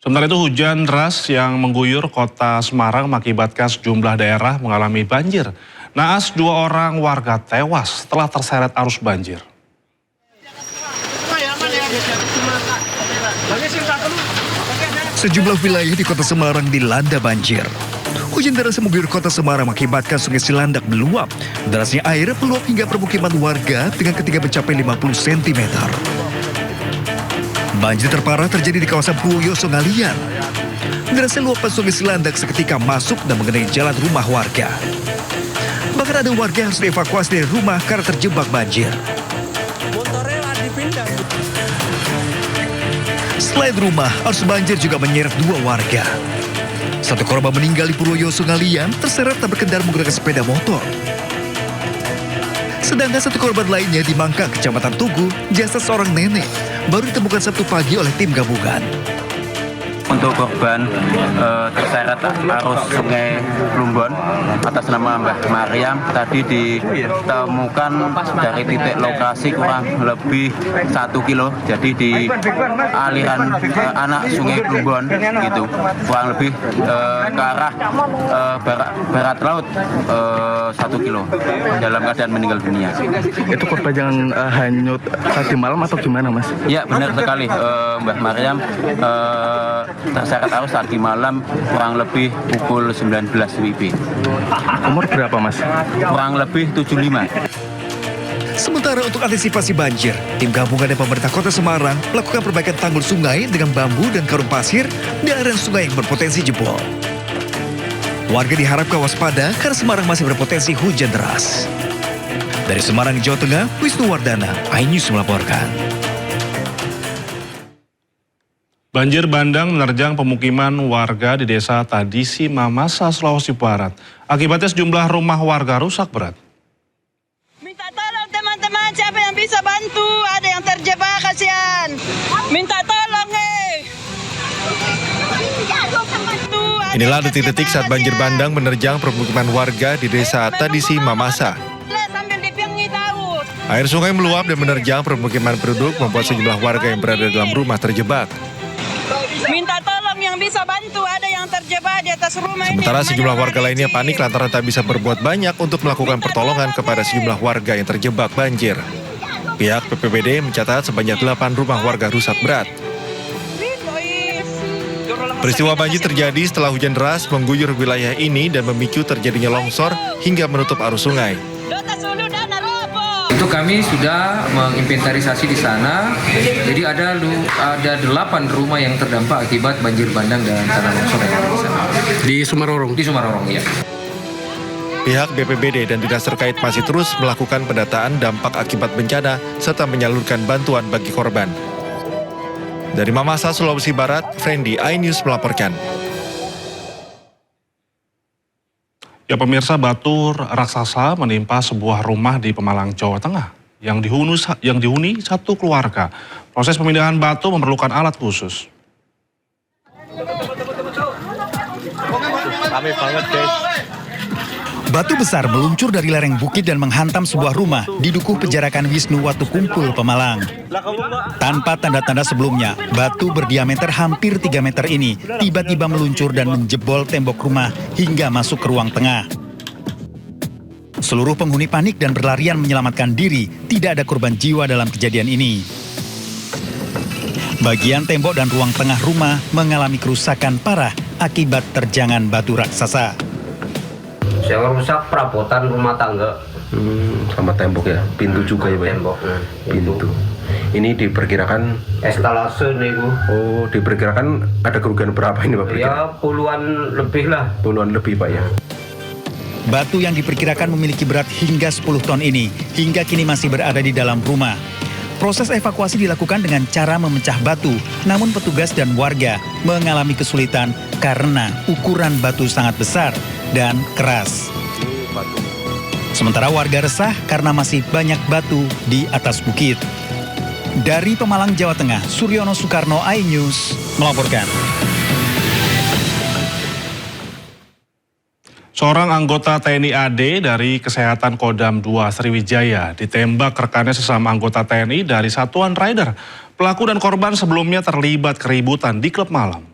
Sementara itu hujan deras yang mengguyur kota Semarang mengakibatkan sejumlah daerah mengalami banjir. Naas 2 orang warga tewas setelah terseret arus banjir. Sejumlah wilayah di kota Semarang dilanda banjir. Hujan deras yang mengguyur kota Semarang mengakibatkan Sungai Cilandak meluap. Derasnya air meluap hingga permukiman warga dengan ketinggian mencapai 50 cm. Banjir terparah terjadi di kawasan Purwoyoso Ngalian. Derasnya luapan Sungai Cilandak seketika masuk dan mengenai jalan rumah warga. Bahkan ada warga yang harus dievakuasi dari rumah karena terjebak banjir. Selain rumah, arus banjir juga menyeret 2 warga. Satu korban meninggal di Purwoyoso Ngalian terseret tak berkendara menggunakan sepeda motor. Sedangkan satu korban lainnya di Mangkang, Kecamatan Tugu, jasad seorang nenek baru ditemukan Sabtu pagi oleh tim gabungan. Untuk korban terseret arus Sungai Plumbon atas nama Mbah Mariam tadi ditemukan dari titik lokasi kurang lebih 1 kilo, jadi di aliran anak Sungai Plumbon gitu, kurang lebih ke arah barat laut 1 kilo dalam keadaan meninggal dunia. Itu korban yang hanyut tadi malam atau gimana, Mas? Ya, benar sekali, Mbah Mariam terseret arus tadi malam kurang lebih pukul 19 WIB. Umur berapa, Mas? Kurang lebih 75. Sementara untuk antisipasi banjir, tim gabungan dan pemerintah kota Semarang melakukan perbaikan tanggul sungai dengan bambu dan karung pasir di aliran sungai yang berpotensi jebol. Warga diharapkan waspada karena Semarang masih berpotensi hujan deras. Dari Semarang, Jawa Tengah, Wisnu Wardana, iNews melaporkan. Banjir bandang menerjang pemukiman warga di desa Tadisi, Mamasa, Sulawesi Barat. Akibatnya sejumlah rumah warga rusak berat. Minta tolong teman-teman, siapa yang bisa bantu? Ada yang terjebak, kasihan. Minta tolong, Inilah detik-detik saat banjir bandang menerjang permukiman warga di desa Tadisi, Mamasa. Air sungai meluap dan menerjang permukiman penduduk membuat sejumlah warga yang berada dalam rumah terjebak. Minta tolong yang bisa bantu, ada yang terjebak di atas rumah ini. Sementara sejumlah warga lainnya panik lantaran tak bisa berbuat banyak untuk melakukan pertolongan kepada sejumlah warga yang terjebak banjir. Pihak BPBD mencatat sebanyak 8 rumah warga rusak berat. Peristiwa banjir terjadi setelah hujan deras mengguyur wilayah ini dan memicu terjadinya longsor hingga menutup arus sungai. Itu kami sudah menginventarisasi di sana, jadi ada 8 rumah yang terdampak akibat banjir bandang dan tanah longsor yang ada di sana. Di Sumarorong? Di Sumarorong, ya. Pihak BPBD dan dinas terkait masih terus melakukan pendataan dampak akibat bencana serta menyalurkan bantuan bagi korban. Dari Mamasa, Sulawesi Barat, Friendly iNews melaporkan. Ya pemirsa, batu raksasa menimpa sebuah rumah di Pemalang, Jawa Tengah yang dihuni satu keluarga. Proses pemindahan batu memerlukan alat khusus. Rame banget, guys. Batu besar meluncur dari lereng bukit dan menghantam sebuah rumah di Dukuh Pejarakan Wisnu Watu Kumpul, Pemalang. Tanpa tanda-tanda sebelumnya, batu berdiameter hampir 3 meter ini tiba-tiba meluncur dan menjebol tembok rumah hingga masuk ke ruang tengah. Seluruh penghuni panik dan berlarian menyelamatkan diri, tidak ada korban jiwa dalam kejadian ini. Bagian tembok dan ruang tengah rumah mengalami kerusakan parah akibat terjangan batu raksasa. Yang rusak perabotan rumah tangga. Sama tembok ya, pintu juga ya, Pak? Tembok, pintu. Ini diperkirakan estalase nih, Bu. Oh, diperkirakan ada kerugian berapa ini, Pak? Ya, puluhan lebih lah. Puluhan lebih, Pak, ya. Batu yang diperkirakan memiliki berat hingga 10 ton ini hingga kini masih berada di dalam rumah. Proses evakuasi dilakukan dengan cara memecah batu, namun petugas dan warga mengalami kesulitan karena ukuran batu sangat besar dan keras. Sementara warga resah karena masih banyak batu di atas bukit. Dari Pemalang, Jawa Tengah, Suryono Soekarno, iNews melaporkan. Seorang anggota TNI AD dari Kesehatan Kodam 2 Sriwijaya ditembak rekannya sesama anggota TNI dari Satuan Rider. Pelaku dan korban sebelumnya terlibat keributan di klub malam.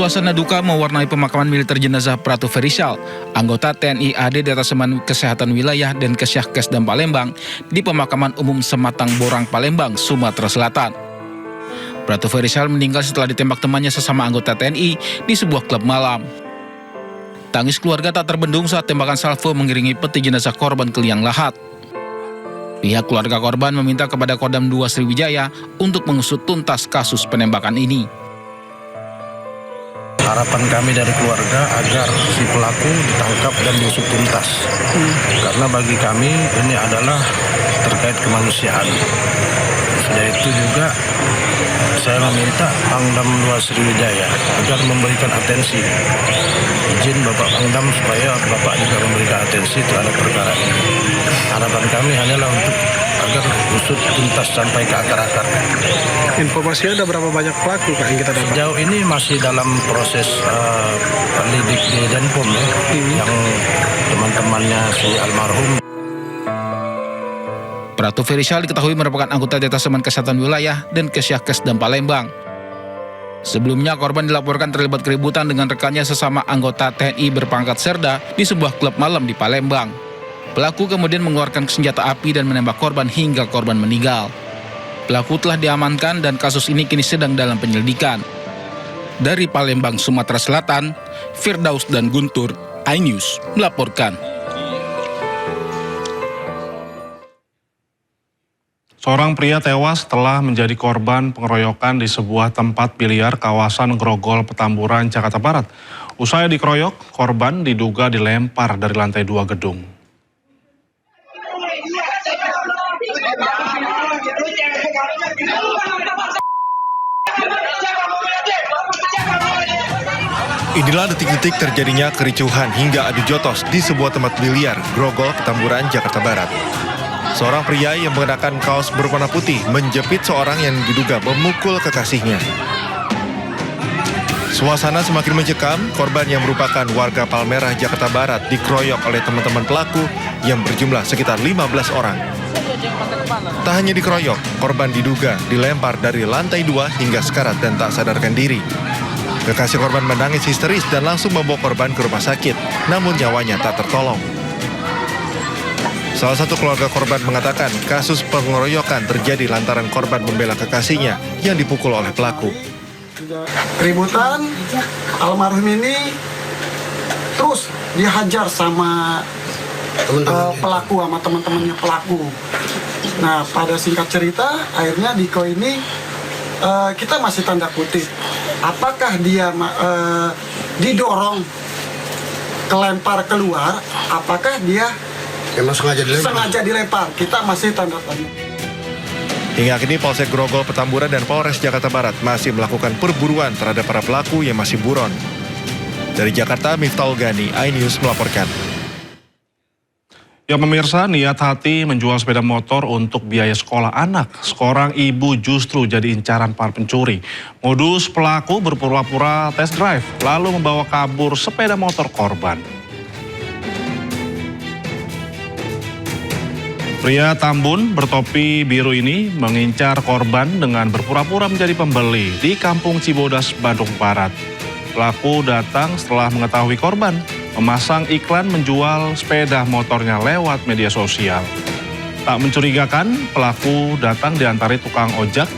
Suasana duka mewarnai pemakaman militer jenazah Pratu Ferisal, anggota TNI AD Detasemen Kesehatan Wilayah dan Kesyahkesdam Palembang di Pemakaman Umum Sematang Borang, Palembang, Sumatera Selatan. Pratu Ferisal meninggal setelah ditembak temannya sesama anggota TNI di sebuah klub malam. Tangis keluarga tak terbendung saat tembakan salvo mengiringi peti jenazah korban ke liang lahat. Pihak keluarga korban meminta kepada Kodam 2 Sriwijaya untuk mengusut tuntas kasus penembakan ini. Harapan kami dari keluarga agar si pelaku ditangkap dan diusut tuntas. Karena bagi kami ini adalah terkait kemanusiaan. Sudah itu juga saya meminta Pangdam 2 Sriwijaya agar memberikan atensi. Izin Bapak Pangdam supaya Bapak juga memberikan atensi terhadap perkara ini. Harapan kami hanyalah untuk agar usut tuntas sampai ke akar-akar. Informasinya ada berapa banyak pelaku Kak yang kita dapat? Sejauh ini masih dalam proses lidik di Denpom ya, yang teman-temannya si almarhum. Pratu Ferisal diketahui merupakan anggota Detasemen Kesehatan Wilayah dan Kesyahkesdam Palembang. Sebelumnya korban dilaporkan terlibat keributan dengan rekannya sesama anggota TNI berpangkat Serda di sebuah klub malam di Palembang. Pelaku kemudian mengeluarkan senjata api dan menembak korban hingga korban meninggal. Pelaku telah diamankan dan kasus ini kini sedang dalam penyelidikan. Dari Palembang, Sumatera Selatan, Firdaus dan Guntur, iNews melaporkan. Seorang pria tewas setelah menjadi korban pengeroyokan di sebuah tempat biliar kawasan Grogol, Petamburan, Jakarta Barat. Usai dikeroyok, korban diduga dilempar dari lantai 2 gedung. Inilah detik-detik terjadinya kericuhan hingga adu jotos di sebuah tempat biliar Grogol, Petamburan, Jakarta Barat. Seorang pria yang mengenakan kaos berwarna putih menjepit seorang yang diduga memukul kekasihnya. Suasana semakin mencekam, korban yang merupakan warga Palmerah, Jakarta Barat dikeroyok oleh teman-teman pelaku yang berjumlah sekitar 15 orang. Tak hanya dikeroyok, korban diduga dilempar dari lantai 2 hingga sekarat dan tak sadarkan diri. Kekasih korban menangis histeris dan langsung membawa korban ke rumah sakit, namun nyawanya tak tertolong. Salah satu keluarga korban mengatakan kasus pengeroyokan terjadi lantaran korban membela kekasihnya yang dipukul oleh pelaku. Keributan, almarhum ini terus dihajar sama pelaku, sama teman-temannya pelaku. Nah, pada singkat cerita, akhirnya Diko ini kita masih tanda kutip. Apakah dia didorong kelempar keluar, apakah dia Emang sengaja dilempar? Kita masih tanda tanya. Hingga kini Polsek Grogol, Petamburan dan Polres Jakarta Barat masih melakukan perburuan terhadap para pelaku yang masih buron. Dari Jakarta, Miftahul Gani, iNews melaporkan. Ya pemirsa, niat hati menjual sepeda motor untuk biaya sekolah anak. Seorang ibu justru jadi incaran para pencuri. Modus pelaku berpura-pura test drive, lalu membawa kabur sepeda motor korban. Pria Tambun bertopi biru ini mengincar korban dengan berpura-pura menjadi pembeli di Kampung Cibodas, Bandung Barat. Pelaku datang setelah mengetahui korban memasang iklan menjual sepeda motornya lewat media sosial. Tak mencurigakan, pelaku datang diantari tukang ojek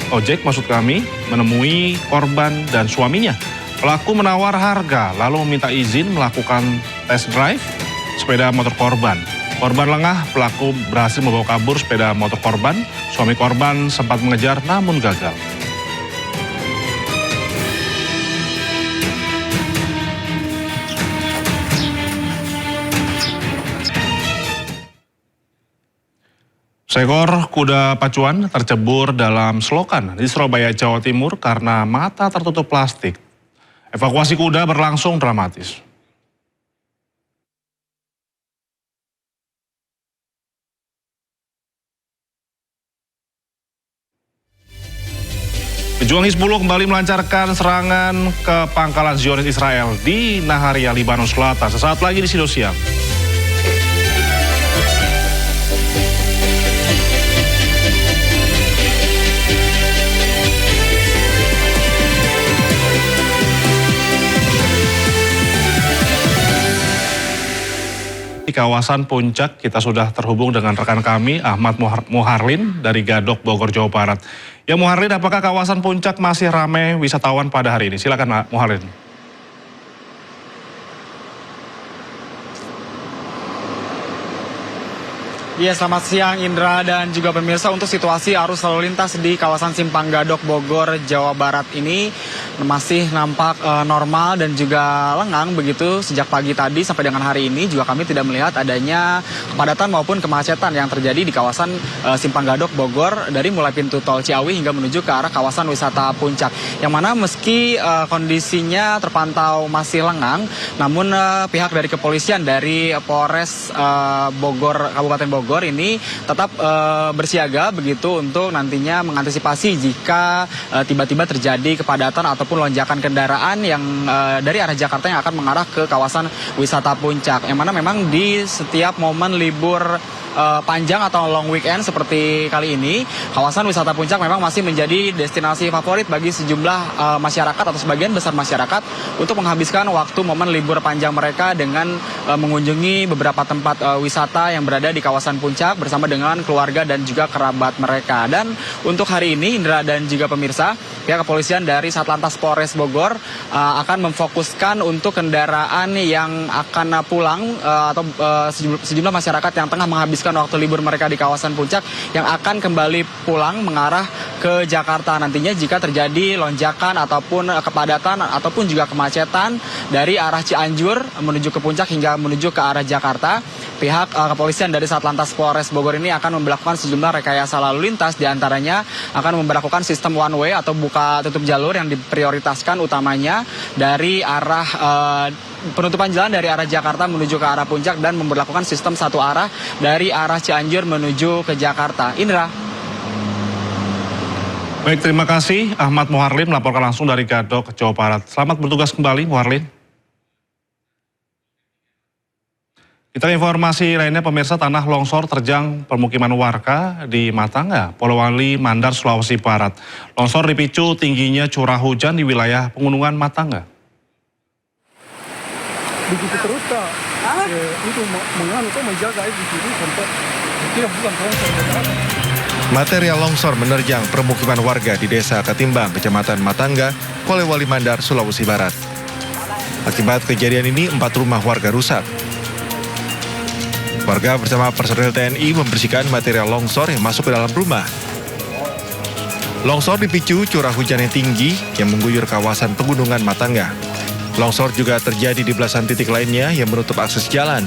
menemui korban dan suaminya. Pelaku menawar harga lalu meminta izin melakukan test drive sepeda motor korban. Korban lengah, pelaku berhasil membawa kabur sepeda motor korban. Suami korban sempat mengejar namun gagal. Seekor kuda pacuan tercebur dalam selokan di Surabaya, Jawa Timur karena mata tertutup plastik. Evakuasi kuda berlangsung dramatis. Pejuang Hizbullah kembali melancarkan serangan ke pangkalan Zionis Israel di Naharia, Lebanon Selatan. Sesaat lagi di Sidosiang. kawasan Puncak. Kita sudah terhubung dengan rekan kami Ahmad Muharlin dari Gadok, Bogor, Jawa Barat. Ya Muharlin, apakah kawasan Puncak masih ramai wisatawan pada hari ini? Silakan Muharlin. Ya, selamat siang Indra dan juga pemirsa. Untuk situasi arus lalu lintas di kawasan Simpang Gadok, Bogor, Jawa Barat ini masih nampak normal dan juga lengang begitu sejak pagi tadi sampai dengan hari ini. Juga kami tidak melihat adanya kepadatan maupun kemacetan yang terjadi di kawasan Simpang Gadok, Bogor dari mulai pintu tol Ciawi hingga menuju ke arah kawasan wisata Puncak. Yang mana meski kondisinya terpantau masih lengang, namun pihak dari kepolisian dari Polres Bogor, Kabupaten Bogor ini tetap bersiaga begitu untuk nantinya mengantisipasi jika tiba-tiba terjadi kepadatan ataupun lonjakan kendaraan yang dari arah Jakarta yang akan mengarah ke kawasan wisata Puncak. Yang mana memang di setiap momen libur panjang atau long weekend seperti kali ini, kawasan wisata Puncak memang masih menjadi destinasi favorit bagi sejumlah masyarakat atau sebagian besar masyarakat untuk menghabiskan waktu momen libur panjang mereka dengan mengunjungi beberapa tempat wisata yang berada di kawasan Puncak bersama dengan keluarga dan juga kerabat mereka. Dan untuk hari ini, Indra dan juga pemirsa, pihak kepolisian dari Satlantas Polres Bogor akan memfokuskan untuk kendaraan yang akan pulang atau sejumlah masyarakat yang tengah menghabiskan waktu libur mereka di kawasan Puncak yang akan kembali pulang mengarah ke Jakarta. Nantinya jika terjadi lonjakan ataupun kepadatan ataupun juga kemacetan dari arah Cianjur menuju ke Puncak hingga menuju ke arah Jakarta, pihak kepolisian dari Satlantas Polres Bogor ini akan memberlakukan sejumlah rekayasa lalu lintas, diantaranya akan memberlakukan sistem one way atau buka tutup jalur yang diprioritaskan utamanya dari arah penutupan jalan dari arah Jakarta menuju ke arah Puncak dan memberlakukan sistem satu arah dari arah Cianjur menuju ke Jakarta. Indra. Baik, terima kasih Ahmad Muharlin melaporkan langsung dari Gadok, Jawa Barat. Selamat bertugas kembali Muharlin. Kita informasi lainnya, pemirsa, tanah longsor terjang permukiman warga di Matangga, Polewali Mandar, Sulawesi Barat. Longsor dipicu tingginya curah hujan di wilayah pegunungan Matangga. Begitu terus Kak, itu menjaga air di sini sampai tidak bukan longsor. Material longsor menerjang permukiman warga di Desa Ketimbang, Kecamatan Matangga, Polewali Mandar, Sulawesi Barat. Akibat kejadian ini 4 rumah warga rusak. Warga bersama personel TNI membersihkan material longsor yang masuk ke dalam rumah. Longsor dipicu curah hujan yang tinggi yang mengguyur kawasan pegunungan Matangga. Longsor juga terjadi di belasan titik lainnya yang menutup akses jalan.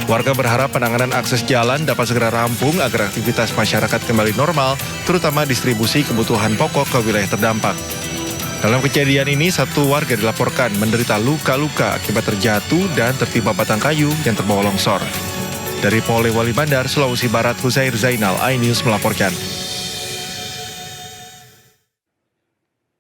Warga berharap penanganan akses jalan dapat segera rampung agar aktivitas masyarakat kembali normal, terutama distribusi kebutuhan pokok ke wilayah terdampak. Dalam kejadian ini, 1 warga dilaporkan menderita luka-luka akibat terjatuh dan tertimpa batang kayu yang terbawa longsor. Dari Polewali Mandar, Sulawesi Barat, Huzair Zainal, iNews melaporkan.